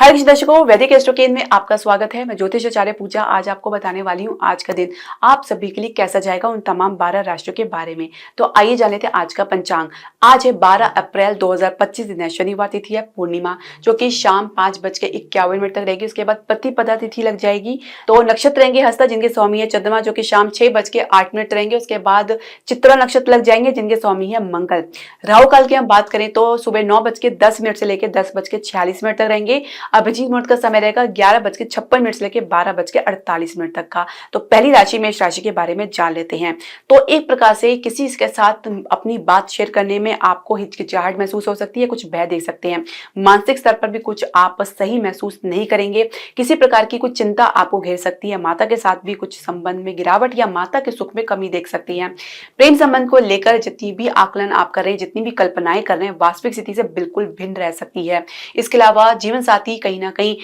हर किसी दर्शकों वैदिक एस्ट्रो केंद्र में आपका स्वागत है। मैं ज्योतिष आचार्य पूजा आज आपको बताने वाली हूँ आज का दिन आप सभी के लिए कैसा जाएगा उन तमाम 12 राशियों के बारे में। तो आइए जान लेते हैं आज का पंचांग। आज है 12 अप्रैल 2025 दिन है, शनिवार तिथि है पूर्णिमा, जो कि शाम 5:51 तक रहेगी। उसके बाद प्रतिपदा तिथि लग जाएगी। तो नक्षत्र रहेंगे हस्ता जिनके स्वामी है चंद्रमा, जो कि शाम 6:08 रहेंगे। उसके बाद चित्रा नक्षत्र लग जाएंगे जिनके स्वामी है मंगल। राहु काल की हम बात करें तो सुबह 9:10 से लेकर 10:46 तक रहेंगे। अभिजीत मुहूर्त का समय रहेगा 11:56 से लेकर 12:48 तक का। तो पहली राशि मेष राशि के बारे में जान लेते हैं। तो एक प्रकार से किसी के साथ अपनी बात शेयर करने में आपको हिचकिचाहट महसूस हो सकती है, कुछ भय देख सकते हैं। मानसिक स्तर पर भी कुछ आप सही महसूस नहीं करेंगे। किसी प्रकार की कुछ चिंता आपको घेर सकती है। माता के साथ भी कुछ संबंध में गिरावट या माता के सुख में कमी देख सकती हैं। प्रेम संबंध को लेकर जितनी भी आकलन आप कर रहे हैं, जितनी भी कल्पनाएं कर रहे हैं, वास्तविक स्थिति से बिल्कुल भिन्न रह सकती है। इसके अलावा जीवन साथी कहीं ना कहीं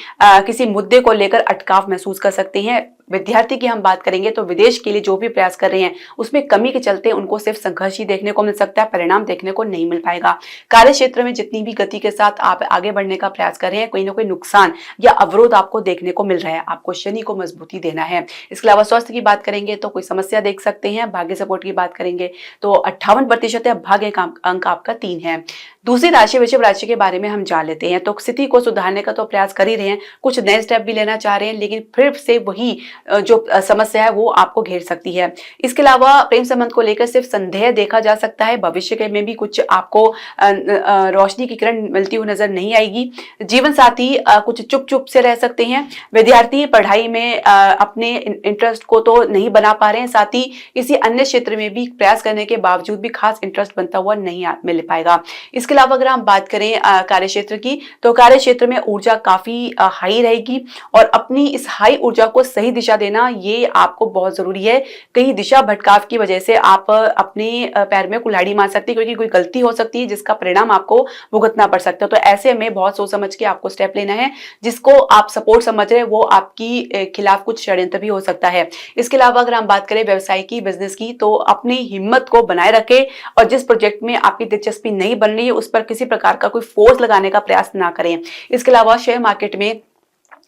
किसी मुद्दे को लेकर अटकाव महसूस कर सकते हैं। विद्यार्थी की हम बात करेंगे तो विदेश के लिए जो भी प्रयास कर रहे हैं उसमें कमी के चलते उनको सिर्फ संघर्ष ही देखने को मिल सकता है, परिणाम देखने को नहीं मिल पाएगा। कार्य क्षेत्र में जितनी भी गति के साथ आप आगे बढ़ने का प्रयास कर रहे हैं, कोई ना कोई नुकसान या अवरोध आपको देखने को मिल रहा है। आपको शनि को मजबूती देना है। इसके अलावा स्वास्थ्य की बात करेंगे तो कोई समस्या देख सकते हैं। भाग्य सपोर्ट की बात करेंगे तो 58% है। भाग्य का अंक आपका 3 है। दूसरी राशि वृषभ राशि के बारे में हम जान लेते हैं। तो स्थिति को सुधारने का तो प्रयास कर ही रहे हैं, कुछ नए स्टेप भी लेना चाह रहे हैं, लेकिन फिर से वही जो समस्या है वो आपको घेर सकती है। इसके अलावा प्रेम संबंध को लेकर सिर्फ संदेह देखा जा सकता है। भविष्य के में भी कुछ आपको रोशनी की किरण मिलती हुई नजर नहीं आएगी। जीवन साथी कुछ चुप चुप से रह सकते हैं। विद्यार्थी पढ़ाई में अपने इंटरेस्ट को तो नहीं बना पा रहे हैं, साथ ही किसी अन्य क्षेत्र में भी प्रयास करने के बावजूद भी खास इंटरेस्ट बनता हुआ नहीं मिल पाएगा। इसके अलावा अगर हम बात करें कार्य क्षेत्र की तो कार्य क्षेत्र में ऊर्जा काफी हाई रहेगी और अपनी इस हाई ऊर्जा को सही दिशा देना ये आपको बहुत जरूरी है। कहीं दिशा भटकाव की वजह से आप अपने पैर में कुल्हाड़ी मार सकती है, क्योंकि कोई गलती हो सकती है जिसका परिणाम आपको भुगतना पड़ सकता है। तो ऐसे में बहुत सोच समझ के आपको स्टेप लेना है। जिसको आप सपोर्ट समझ रहे हैं वो आपकी खिलाफ कुछ षड्यंत्र भी हो सकता है। इसके अलावा अगर हम बात करें व्यवसाय की, बिजनेस की, तो अपनी हिम्मत को बनाए रखें और जिस प्रोजेक्ट में आपकी दिलचस्पी नहीं बन रही है उस पर किसी प्रकार का कोई फोर्स लगाने का प्रयास ना करें। इसके अलावा शेयर मार्केट में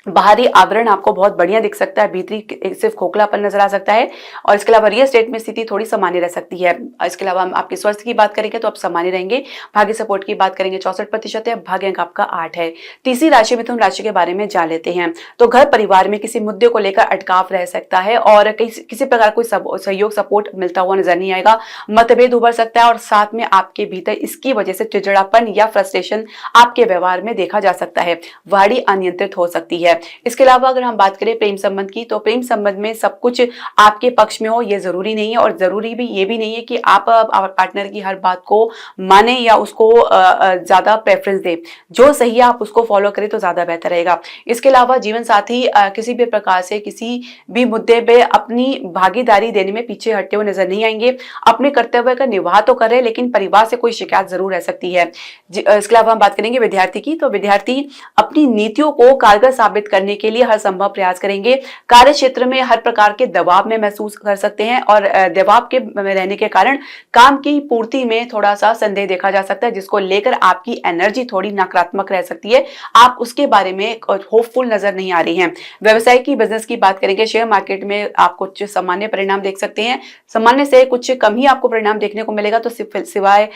बाहरी आवरण आपको बहुत बढ़िया दिख सकता है, भीतरी सिर्फ खोखलापन नजर आ सकता है। और इसके अलावा रियल एस्टेट में स्थिति थोड़ी सामान्य रह सकती है। इसके अलावा हम आपके स्वास्थ्य की बात करेंगे तो आप सामान्य रहेंगे। भाग्य सपोर्ट की बात करेंगे 64% है। भाग्य अंक आपका 8 है। तीसरी राशि मिथुन राशि के बारे में जान लेते हैं। तो घर परिवार में किसी मुद्दे को लेकर अटकाव रह सकता है और किसी प्रकार कोई सहयोग सपोर्ट मिलता हुआ नजर नहीं आएगा। मतभेद उभर सकता है और साथ में आपके भीतर इसकी वजह से चिड़चिड़ापन या फ्रस्ट्रेशन आपके व्यवहार में देखा जा सकता है। वाणी अनियंत्रित हो सकती है। इसके अलावा अगर हम बात करें प्रेम संबंध की तो प्रेम संबंध में सब कुछ आपके पक्ष में हो ये जरूरी नहीं है और जरूरी भी ये भी नहीं है कि आप पार्टनर की हर बात को माने या उसको ज्यादा प्रेफरेंस दे। जो सही है आप उसको फॉलो करें तो ज्यादा बेहतर रहेगा। इसके अलावा जीवन साथी किसी भी प्रकार से किसी भी मुद्दे पे अपनी भागीदारी देने में पीछे हटते हुए नजर नहीं आएंगे। अपने कर्तव्य का निर्वाह तो कर रहे हैं लेकिन परिवार से कोई शिकायत जरूर रह सकती है। इसके अलावा हम बात करेंगे विद्यार्थी की तो विद्यार्थी अपनी नीतियों को कारगर साबित करने के लिए हर संभव प्रयास करेंगे। कार्य क्षेत्र में हर प्रकार के दबाव में महसूस कर सकते हैं और दबाव के रहने के कारण काम की पूर्ति में थोड़ा सा संदेह देखा जा सकता है, जिसको लेकर आपकी एनर्जी थोड़ी नकारात्मक रह सकती है। आप उसके बारे में होपफुल नजर नहीं आ रही हैं। व्यवसाय की, बिजनेस की बात करेंगे, शेयर मार्केट में आप कुछ सामान्य परिणाम देख सकते हैं। सामान्य से कुछ कम ही आपको परिणाम देखने को मिलेगा। तो सिवाय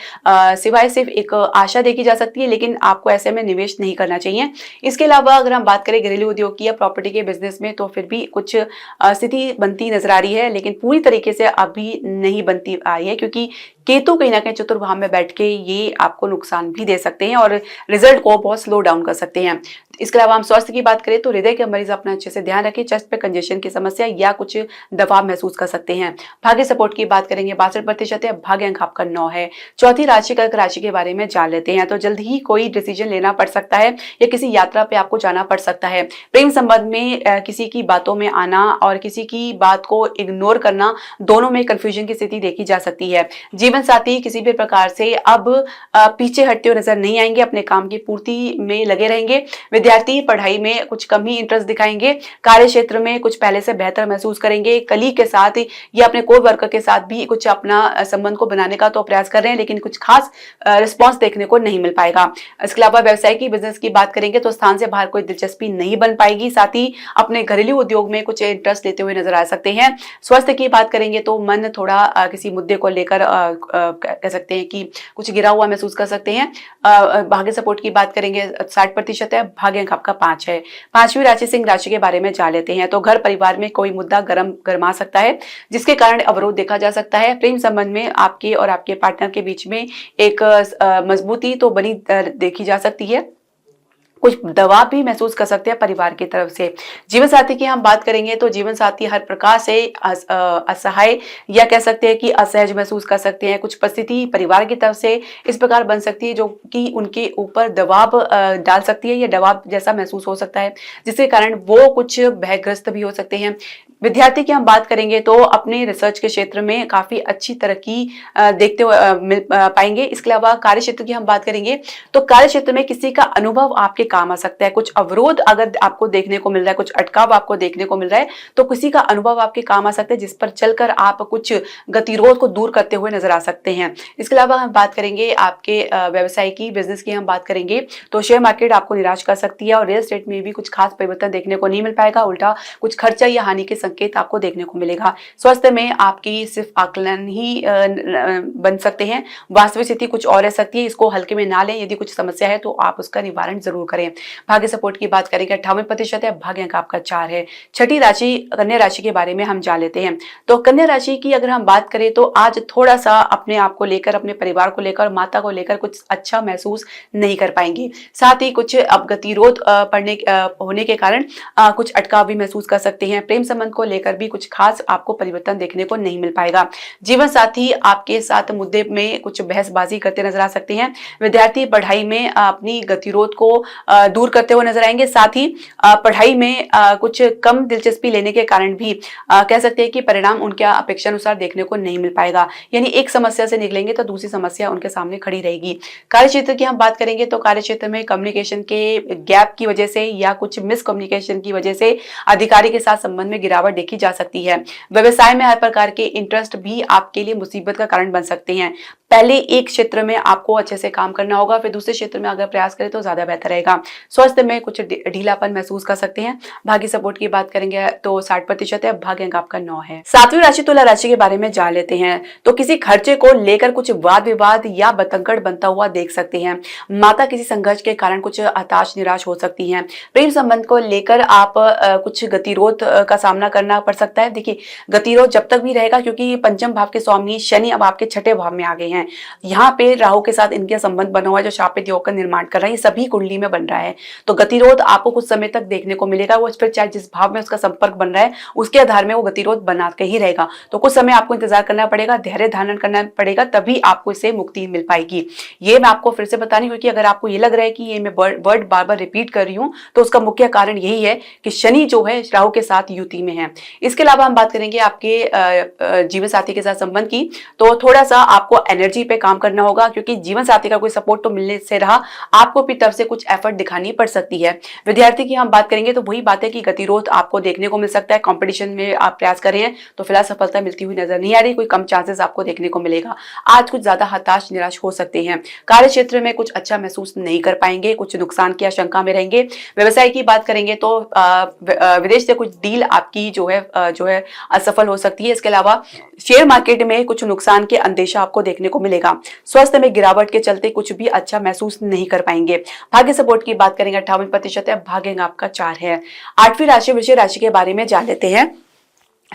सिर्फ एक आशा देखी जा सकती है, लेकिन आपको ऐसे में निवेश नहीं करना चाहिए। इसके अलावा अगर हम बात करें घरेलू उद्योग की या प्रॉपर्टी के बिजनेस में तो फिर भी कुछ स्थिति बनती नजर आ रही है, लेकिन पूरी तरीके से अभी नहीं बनती आ रही है, क्योंकि केतु कहीं ना कहीं चतुर्भाव में बैठ के ये आपको नुकसान भी दे सकते हैं और रिजल्ट को बहुत स्लो डाउन कर सकते हैं। इसके अलावा हम स्वास्थ्य की बात करें तो हृदय के मरीज अपना अच्छे से ध्यान रखें। चेस्ट पे कंजेशन की समस्या या कुछ दबाव महसूस कर सकते हैं। भाग्य सपोर्ट की बात करेंगे 62% है। भाग्य अंक आपका 9 है। चौथी राशि कर्क राशि के बारे में जान लेते हैं। तो जल्द ही कोई डिसीजन लेना पड़ सकता है या किसी यात्रा पे आपको जाना पड़ सकता है। प्रेम संबंध में किसी की बातों में आना और किसी की बात को इग्नोर करना, दोनों में कंफ्यूजन की स्थिति देखी जा सकती है। जीवन जीवन साथी किसी भी प्रकार से अब पीछे हटते हुए नजर नहीं आएंगे, अपने काम की पूर्ति में लगे रहेंगे। विद्यार्थी पढ़ाई में कुछ कम ही इंटरेस्ट दिखाएंगे, कार्य क्षेत्र में कुछ पहले से बेहतर महसूस करेंगे। कलीग के साथ या अपने को वर्कर के साथ भी कुछ अपना संबंध को बनाने का तो प्रयास कर रहे हैं, लेकिन कुछ खास रिस्पॉन्स देखने को नहीं मिल पाएगा। इसके अलावा व्यवसाय की बिजनेस की बात करेंगे तो स्थान से बाहर कोई दिलचस्पी नहीं बन पाएगी। साथ ही अपने घरेलू उद्योग में कुछ इंटरेस्ट लेते हुए नजर आ सकते हैं। स्वास्थ्य की बात करेंगे तो मन थोड़ा किसी मुद्दे को लेकर कह सकते हैं कि कुछ गिरा हुआ महसूस कर सकते हैं। भाग्य सपोर्ट की बात करेंगे 60% है, भाग्य अंक आपका 5 है। पांचवी राशि सिंह राशि के बारे में जान लेते हैं। तो घर परिवार में कोई मुद्दा गरमा सकता है, जिसके कारण अवरोध देखा जा सकता है। प्रेम संबंध में आपके और आपके पार्टनर के बीच में एक मजबूती तो बनी देखी जा सकती है। कुछ दबाव भी महसूस कर सकते हैं परिवार की तरफ से। जीवन साथी की हम बात करेंगे तो जीवन साथी हर प्रकार से असहाय या कह सकते हैं कि असहज महसूस कर सकते हैं। कुछ परिस्थिति परिवार की तरफ से इस प्रकार बन सकती है जो कि उनके ऊपर दबाव डाल सकती है या दबाव जैसा महसूस हो सकता है, जिसके कारण वो कुछ भयग्रस्त भी हो सकते हैं। विद्यार्थी की हम बात करेंगे तो अपने रिसर्च के क्षेत्र में काफी अच्छी तरक्की देखते हुए मिल पाएंगे। इसके अलावा कार्य क्षेत्र की हम बात करेंगे तो कार्य क्षेत्र में किसी का अनुभव आपके काम आ सकता है। कुछ अवरोध अगर आपको देखने को मिल रहा है, कुछ अटकाव आपको देखने को मिल रहा है, तो किसी का अनुभव आपके काम आ सकता है, जिस पर चलकर आप कुछ गतिरोध को दूर करते हुए नजर आ सकते हैं। इसके अलावा हम बात करेंगे आपके व्यवसाय की, बिजनेस की हम बात करेंगे तो शेयर मार्केट आपको निराश कर सकती है और रियल एस्टेट में भी कुछ खास परिवर्तन देखने को नहीं मिल पाएगा। उल्टा कुछ खर्चा या हानि के संकेत आपको देखने को मिलेगा। स्वास्थ्य में आपकी सिर्फ आकलन ही बन सकते हैं, वास्तविक स्थिति कुछ और रह सकती है। इसको हल्के में ना लें, यदि कुछ समस्या है तो आप उसका निवारण जरूर करें। भाग्य सपोर्ट की बात करेंगे 58% है, भाग्य अंक आपका 4 है। छठी राशि कन्या राशि के बारे में हम जान लेते हैं। तो कन्या राशि की अगर हम बात करें तो आज थोड़ा सा अपने आप को लेकर, अपने परिवार को लेकर, माता को लेकर कुछ अच्छा महसूस नहीं कर पाएंगे। साथ ही कुछ अब गतिरोध होने के कारण कुछ अटकाव भी महसूस कर सकते हैं। प्रेम संबंध को लेकर भी कुछ खास आपको परिवर्तन देखने को नहीं मिल पाएगा। जीवन साथी आपके साथ मुद्दे में कुछ बहसबाजी करते नजर आ सकते हैं। विद्यार्थी पढ़ाई में अपनी गतिरोध को दूर करते हुए नजर आएंगे। साथ ही पढ़ाई में कुछ कम दिलचस्पी लेने के कारण भी कह सकते हैं कि परिणाम उनके अपेक्षा अनुसार देखने को नहीं मिल पाएगा। यानी एक समस्या से निकलेंगे तो दूसरी समस्या उनके सामने खड़ी रहेगी। कार्य क्षेत्र की हम बात करेंगे तो कार्य क्षेत्र में कम्युनिकेशन के गैप की वजह से या कुछ मिसकम्युनिकेशन की वजह से अधिकारी के साथ संबंध में गिरावट देखी जा सकती है। व्यवसाय में हर प्रकार के इंटरेस्ट भी आपके लिए मुसीबत का कारण बन सकते हैं। पहले एक क्षेत्र में आपको अच्छे से काम करना होगा, फिर दूसरे क्षेत्र में अगर प्रयास करें तो ज्यादा बेहतर रहेगा। स्वास्थ्य में कुछ ढीलापन महसूस कर सकते हैं। भाग्य सपोर्ट की बात करेंगे तो 60% है, भाग्य अंक आपका 9 है। सातवीं राशि तुला राशि के बारे में जान लेते हैं। तो किसी खर्चे को लेकर कुछ वाद विवाद या बतंगड़ बनता हुआ देख सकते हैं। माता किसी संघर्ष के कारण कुछ हताश निराश हो सकती हैं। प्रेम संबंध को लेकर आप कुछ गतिरोध का सामना करना पड़ सकता है। देखिए, गतिरोध जब तक भी रहेगा क्योंकि पंचम भाव के स्वामी शनि अब आपके छठे भाव में आ गए हैं। यहाँ पे राहु के साथ इनका संबंध बना हुआ है जो शापित योग का निर्माण कर रहा है, ये सभी कुंडली में बन रहा है। तो गतिरोध आपको कुछ समय तक देखने को मिलेगा। वो फिर चाहे जिस भाव में उसका संपर्क बन रहा है उसके आधार में वो गतिरोध बना के ही रहेगा। तो कुछ समय आपको इंतजार करना पड़ेगा, धैर्य धारण करना पड़ेगा, तभी आपको इससे मुक्ति मिल पाएगी। ये मैं आपको फिर से बतानी, क्योंकि अगर आपको ये लग रहा है कि ये मैं वर्ड बार बार रिपीट कर रही हूँ तो उसका मुख्य कारण यही है कि शनि जो है राहु के साथ युति में है। इसके अलावा हम बात करेंगे आपके जीवन साथी के साथ संबंध की, तो थोड़ा सा आपको एनर्जी पे काम करना होगा, क्योंकि जीवन साथी का कोई सपोर्ट तो मिलने से रहा, आपको अपनी तरफ से कुछ एफर्ट दिखानी पड़ सकती है। विद्यार्थी की हम बात करेंगे तो वही बात है कि गतिरोध आपको देखने को मिल सकता है। कंपटीशन में आप प्रयास कर रहे हैं तो फिलहाल सफलता मिलती हुई नजर नहीं आ रही, कोई कम चांसेस आपको देखने को मिलेगा। आज कुछ ज्यादा हताश निराश हो सकते हैं। कार्य क्षेत्र में कुछ अच्छा महसूस नहीं कर पाएंगे, कुछ नुकसान की आशंका में रहेंगे। व्यवसाय की बात करेंगे तो विदेश से कुछ डील आपकी जो है असफल हो सकती है। इसके अलावा शेयर मार्केट में कुछ नुकसान के अंदेशा आपको देखने को मिलेगा। स्वास्थ्य में गिरावट के चलते कुछ भी अच्छा महसूस नहीं कर पाएंगे। भाग्य सपोर्ट की बात करेंगे 58% है, भाग्य अंक आपका 4 है। आठवीं राशि वृश्चिक राशि के बारे में जान लेते हैं।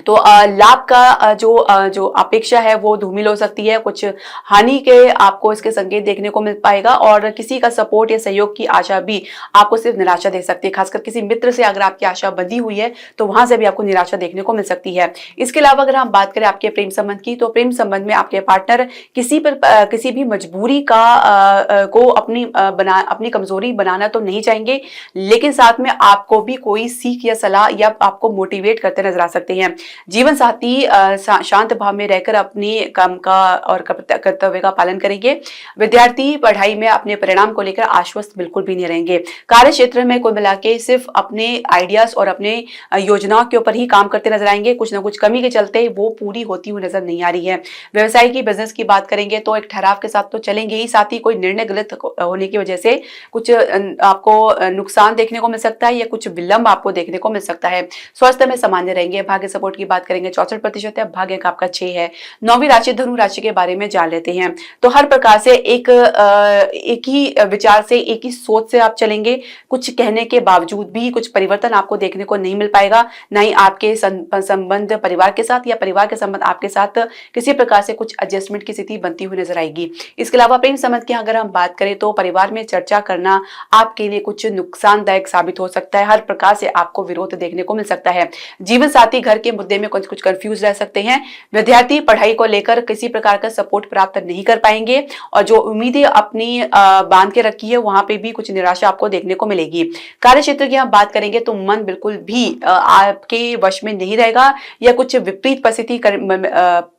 तो लाभ का जो अपेक्षा है वो धूमिल हो सकती है। कुछ हानि के आपको इसके संकेत देखने को मिल पाएगा और किसी का सपोर्ट या सहयोग की आशा भी आपको सिर्फ निराशा दे सकती है। खासकर किसी मित्र से अगर आपकी आशा बंधी हुई है तो वहां से भी आपको निराशा देखने को मिल सकती है। इसके अलावा अगर हम बात करें आपके प्रेम संबंध की, तो प्रेम संबंध में आपके पार्टनर किसी भी मजबूरी को अपनी कमजोरी बनाना तो नहीं चाहेंगे, लेकिन साथ में आपको भी कोई सीख या सलाह या आपको मोटिवेट करते नजर आ सकते हैं। जीवन साथी शांत भाव में रहकर अपनी काम का और कर्तव्य का पालन करेंगे। विद्यार्थी पढ़ाई में अपने परिणाम को लेकर आश्वस्त बिल्कुल भी नहीं रहेंगे। कार्य क्षेत्र में कुल मिला के सिर्फ अपने आइडियाज और अपने योजनाओं के ऊपर ही काम करते नजर आएंगे। कुछ ना कुछ कमी के चलते वो पूरी होती हुई नजर नहीं आ रही है। व्यवसाय की बिजनेस की बात करेंगे तो एक ठहराव के साथ तो चलेंगे ही, साथ ही कोई निर्णय गलत होने की वजह से कुछ आपको नुकसान देखने को मिल सकता है या कुछ विलंब आपको देखने को मिल सकता है। स्वास्थ्य में सामान्य रहेंगे। भाग्य सपोर्ट की बात करेंगे 64% है। भाग्य का आपका 6 है। 9वीं राशि धनु राशि के बारे में जान लेते हैं। तो हर प्रकार से एक ही विचार से, एक ही सोच से आप चलेंगे। कुछ कहने के बावजूद भी कुछ परिवर्तन आपको देखने को नहीं मिल पाएगा, ना ही आपके संबंध परिवार के साथ या परिवार के संबंध आपके साथ किसी प्रकार से कुछ एडजस्टमेंट की स्थिति बनती हुई नजर आएगी। इसके अलावा प्रेम संबंध की अगर हम बात करें तो परिवार में चर्चा करना आपके लिए कुछ नुकसानदायक साबित हो सकता है। हर प्रकार से आपको विरोध देखने को मिल सकता है। जीवन साथी घर के मुद्दे में कुछ कंफ्यूज रह सकते हैं। विद्यार्थी पढ़ाई को लेकर किसी प्रकार का सपोर्ट प्राप्त नहीं कर पाएंगे और जो उम्मीदें अपनी बांध के रखी है वहां पे भी कुछ निराशा आपको देखने को मिलेगी। कार्य क्षेत्र की हम बात करेंगे तो मन बिल्कुल भी आपके वश में नहीं रहेगा या कुछ विपरीत परिस्थिति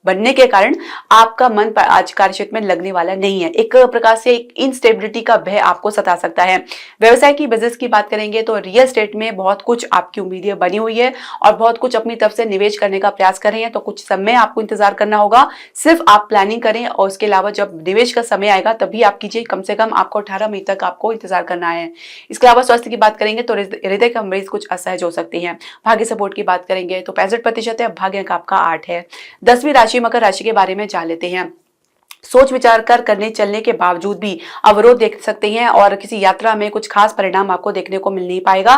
बनने के कारण आपका मन आज कार्य क्षेत्र में लगने वाला नहीं है। एक प्रकार से एक इनस्टेबिलिटी का भय आपको सता सकता है। व्यवसाय की बिजनेस की बात करेंगे तो रियल एस्टेट में बहुत कुछ आपकी उम्मीदें बनी हुई है और बहुत कुछ अपनी तरफ से निवेश करने का प्रयास कर रहे हैं, तो कुछ समय आपको इंतजार करना होगा। सिर्फ आप प्लानिंग करें और उसके अलावा जब निवेश का समय आएगा तभी आप कीजिए। कम से कम आपको 18 मई तक आपको इंतजार करना है। इसके अलावा स्वास्थ्य की बात करेंगे तो हृदय का मरीज कुछ असहज हो सकते हैं। भाग्य सपोर्ट की बात करेंगे तो 65% है। भाग्य का आपका 8 है। 10वीं राशि मकर राशि के बारे में जान लेते हैं। सोच विचार कर करने चलने के बावजूद भी अवरोध देख सकते हैं और किसी यात्रा में कुछ खास परिणाम आपको देखने को मिल नहीं पाएगा।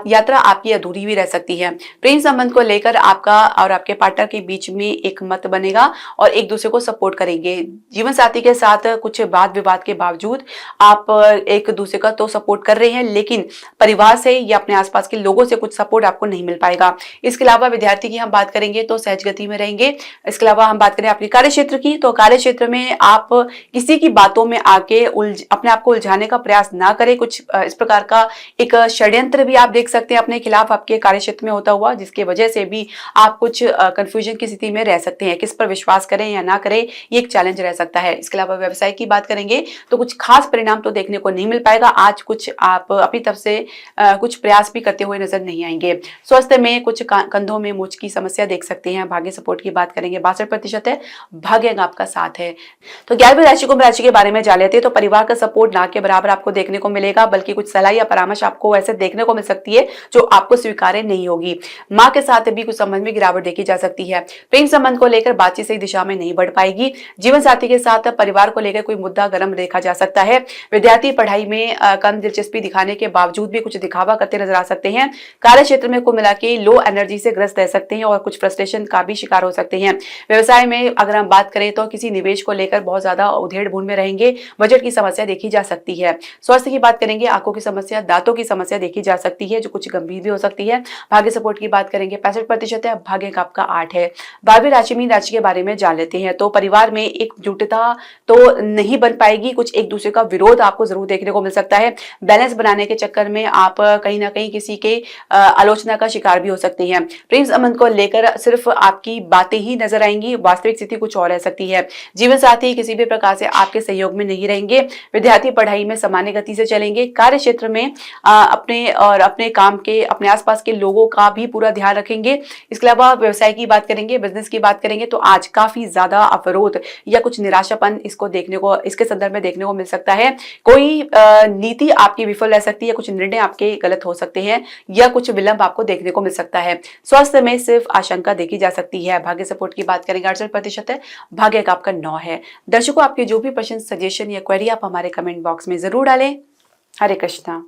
यात्रा आपकी अधूरी भी रह सकती है। प्रेम संबंध को लेकर आपका और आपके पार्टनर के बीच में एक मत बनेगा और एक दूसरे को सपोर्ट करेंगे। जीवन साथी के साथ कुछ वाद विवाद के बावजूद आप एक दूसरे का तो सपोर्ट कर रहे हैं, लेकिन परिवार से या अपने आसपास के लोगों से कुछ सपोर्ट आपको नहीं मिल पाएगा। इसके अलावा विद्यार्थी की हम बात करेंगे तो सहज गति में रहेंगे। इसके अलावा हम बात करें आपके कार्य क्षेत्र की तो कार्य क्षेत्र में आप किसी की बातों में आके अपने आप को उलझाने का प्रयास ना करें। कुछ इस प्रकार का एक षड्यंत्र भी आप देख सकते हैं अपने खिलाफ आपके कार्यक्षेत्र में होता हुआ, जिसकी वजह से भी आप कुछ कंफ्यूजन की स्थिति में रह सकते हैं। किस पर विश्वास करें या ना करें ये एक चैलेंज रह सकता है। इसके अलावा व्यवसाय की बात करेंगे तो कुछ खास परिणाम तो देखने को नहीं मिल पाएगा। आज कुछ आप अपनी तरफ से कुछ प्रयास भी करते हुए नजर नहीं आएंगे। स्वास्थ्य में कुछ कंधों में मोच की समस्या देख सकते हैं। भाग्य सपोर्ट की बात करेंगे 62% है। भाग्य आपका 7 है। तो 11वीं राशि कुंभ राशि के बारे में जान लेते हैं। तो परिवार का सपोर्ट ना के बराबर आपको देखने को मिलेगा, बल्कि कुछ सलाह या परामर्श आपको ऐसे देखने को मिल सकती है जो आपको स्वीकार्य नहीं होगी। मां के साथ भी कुछ संबंध में गिरावट देखी जा सकती है। प्रेम संबंध को लेकर बातचीत सही दिशा में नहीं बढ़ पाएगी। जीवन साथी के साथ परिवार को लेकर कोई मुद्दा गर्म देखा जा सकता है। विद्यार्थी पढ़ाई में कम दिलचस्पी दिखाने के बावजूद भी कुछ दिखावा करते नजर आ सकते हैं। कार्य क्षेत्र में कुल मिला के लो एनर्जी से ग्रस्त रह सकते हैं और कुछ फ्रस्ट्रेशन का भी शिकार हो सकते हैं। व्यवसाय में अगर हम बात करें तो किसी निवेश को लेकर बहुत ज्यादा उधेड़ बुन में रहेंगे। बजट की समस्या देखी जा सकती है। स्वास्थ्य की बात करेंगे, आंखों की समस्या, दांतों की समस्या देखी जा सकती है जो कुछ गंभीर भी हो सकती है। भाग्य सपोर्ट की बात करेंगे 65% है। भाग्य का आपका 8 है। 12वीं राशि मीन राशि के बारे में जान लेते हैं। तो परिवार में एकजुटता तो नहीं बन पाएगी। कुछ एक दूसरे का विरोध आपको जरूर देखने को मिल सकता है। बैलेंस बनाने के चक्कर में आप कहीं ना कहीं किसी के आलोचना का शिकार भी हो सकती हैं। प्रेम संबंध को लेकर सिर्फ आपकी बातें ही नजर आएंगी, वास्तविक स्थिति कुछ और रह सकती है। जीवन साथी किसी भी प्रकार से आपके सहयोग में नहीं रहेंगे। विद्यार्थी पढ़ाई में सामान्य गति से चलेंगे। कार्य क्षेत्र में अपने काम के, अपने आसपास के लोगों का भी पूरा ध्यान रखेंगे। इसके अलावा व्यवसाय की बात करेंगे, बिजनेस की बात करेंगे तो आज काफी ज्यादा अवरोध या कुछ निराशापन इसके संदर्भ में देखने को मिल सकता है। कोई नीति आपकी विफल रह सकती है, कुछ निर्णय आपके गलत हो सकते हैं या कुछ विलंब आपको देखने को मिल सकता है। स्वास्थ्य में सिर्फ आशंका देखी जा सकती है। भाग्य सपोर्ट की बात करेंगे 68% है। भाग्य का आपका 9 है। दर्शकों, आपके जो भी प्रश्न, सजेशन या क्वेरी आप हमारे कमेंट बॉक्स में जरूर डालें। हरे कृष्णा।